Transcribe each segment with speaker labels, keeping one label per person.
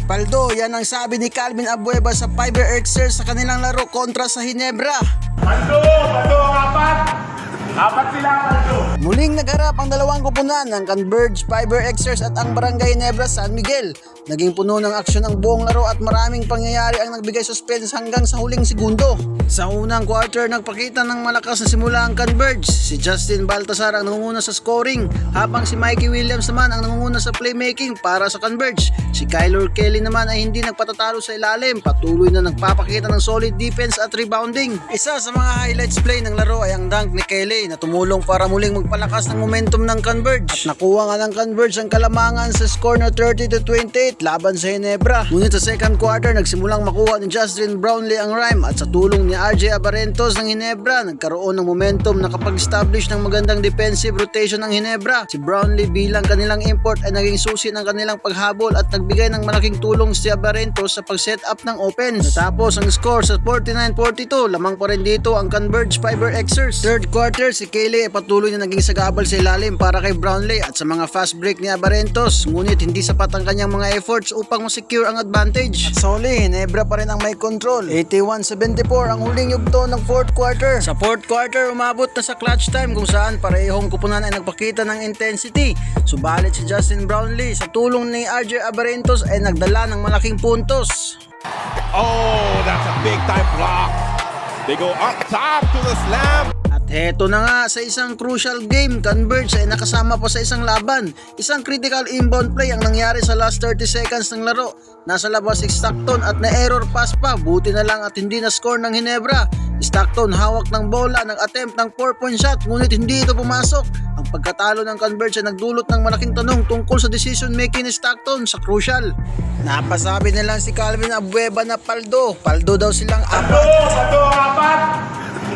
Speaker 1: Paldo, yan ang sabi ni Calvin Abueva sa Fiber Exer sa kanilang laro kontra sa Ginebra.
Speaker 2: Paldo ang apat. Apat sila, Paldo.
Speaker 1: Muling nagharap ang dalawang kupunan ng Converge Fiber Exers at ang Barangay Ginebra San Miguel. Naging puno ng aksyon ang buong laro at maraming pangyayari ang nagbigay suspense hanggang sa huling segundo. Sa unang quarter, nagpakita ng malakas na simula ang Converge. Si Justin Baltasar ang nangunguna sa scoring, habang si Mikey Williams naman ang nangunguna sa playmaking para sa Converge. Si Kyler Kelly naman ay hindi nagpatatalo sa ilalim, patuloy na nagpapakita ng solid defense at rebounding. Isa sa mga highlights play ng laro ay ang dunk ni Kelly na tumulong para muling magpalakas ng momentum ng Converge. At nakuha nga ng Converge ang kalamangan sa score na 30-28 laban sa Ginebra. Ngunit sa second quarter, nagsimulang makuha ni Justin Brownlee ang rhyme at sa tulong ni RJ Abarentos ng Ginebra, nagkaroon ng momentum na kapag-establish ng magandang defensive rotation ng Ginebra. Si Brownlee bilang kanilang import ay naging susi ng kanilang paghabol at nagbigay ng malaking tulong si Abarentos sa pag-set up ng offense. Natapos ang score sa 49-42, lamang pa rin dito ang Converge Fiber Exers. Third quarter, si Kelly ay patuloy na naging sagabal sa ilalim para kay Brownlee at sa mga fast break ni Abarentos, ngunit hindi sapat ang kanyang mga efforts upang masecure ang advantage. At sa huli, Ginebra pa rin ang may control. 81-74 ang huling yugto ng fourth quarter. Sa fourth quarter, umabot na sa clutch time kung saan parehong kupunan ay nagpakita ng intensity. Subalit si Justin Brownlee sa tulong ni RJ Abarentos ay nagdala ng malaking puntos.
Speaker 2: Oh, that's a big time block. They go up top to the slam.
Speaker 1: At heto na nga, sa isang crucial game, Converge ay nakasama pa sa isang laban. Isang critical inbound play ang nangyari sa last 30 seconds ng laro. Nasa labas si Stockton at na-error pass pa, buti na lang at hindi na-score ng Ginebra. Stockton hawak ng bola, nag-attempt ng 4-point shot, ngunit hindi ito pumasok. Ang pagkatalo ng Converge ay nagdulot ng malaking tanong tungkol sa decision making ni Stockton sa crucial. Napasabi na lang si Calvin Abueva na paldo daw silang apat.
Speaker 2: Paldo ang apat.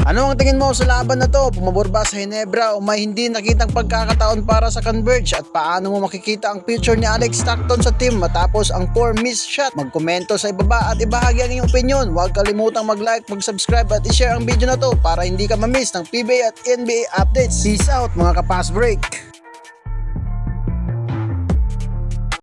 Speaker 1: Ano ang tingin mo sa laban na to? Pumabor ba sa Ginebra o may hindi nakitang pagkakataon para sa Converge? At paano mo makikita ang future ni Alex Stockton sa team matapos ang 4 missed shot? Magkomento sa ibaba at ibahagi ang iyong opinion. Huwag kalimutang mag-like, mag-subscribe at i-share ang video na to para hindi ka ma-miss ng PBA at NBA updates. Peace out mga ka-Fast Break!